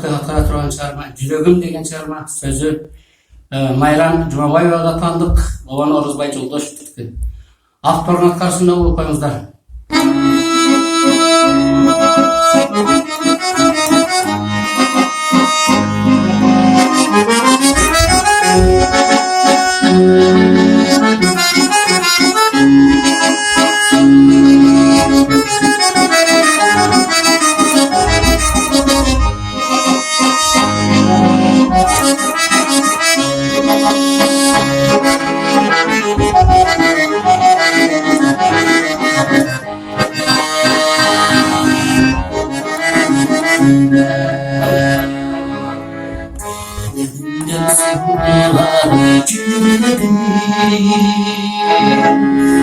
Hatırla turan çağırma, Жүрегім деген çağırma sözü Майран Жұмабаеваға тандық, Бабан Орызбай Жолдашевтікі. Авторын атқарысында болып қойыңыздар.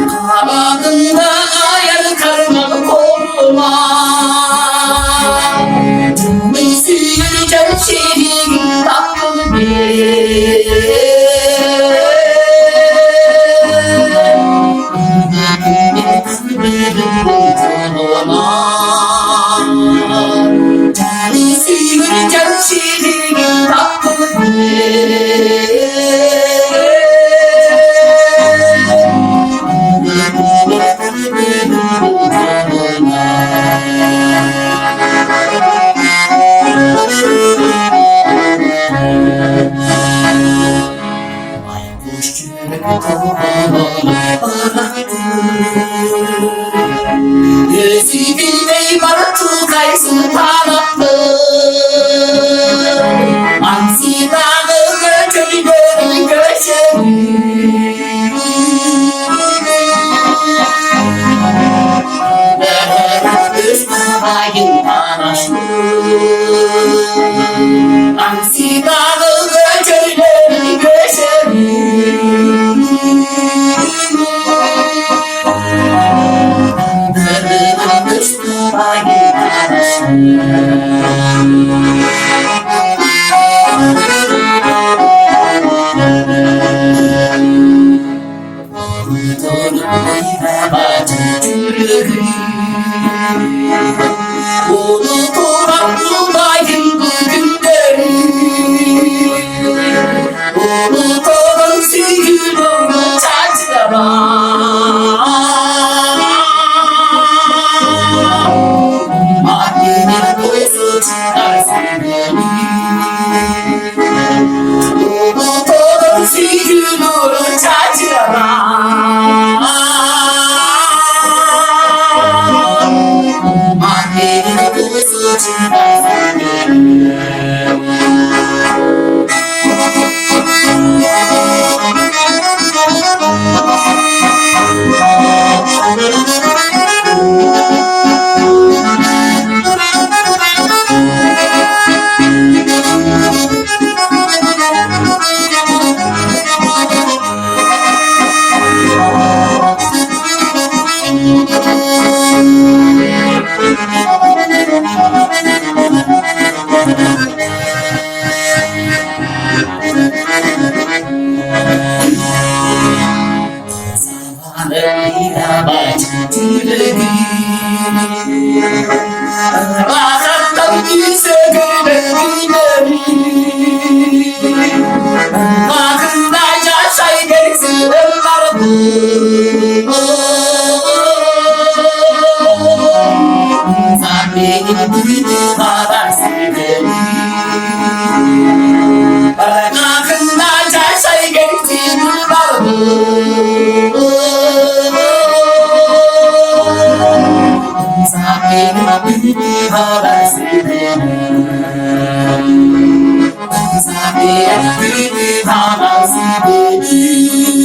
Kanadında ayar karmalı koruma Tümün sürücen şirin tatlı bir Tani sürücen şirin tatlı bir Gözü bilmeyi barıtı kaysın taraflı Ansi dağı göçülgörün göçün Üstübayın araşlı Ansi dağı göçülgörün göçün Unuturam buradayım bugünleri Unuturam sürgülümü çarşılara Mahkemenin koyusu çıkarsın beni Unuturam sürgülümü çarşılara Bahardan gülse güneşleri Bakında yaşay gelsin vardı Sen benim duyduğum kadar sevdim Bakında yaşay gelsin vardı Benim haber sevdim Benim haber sevdim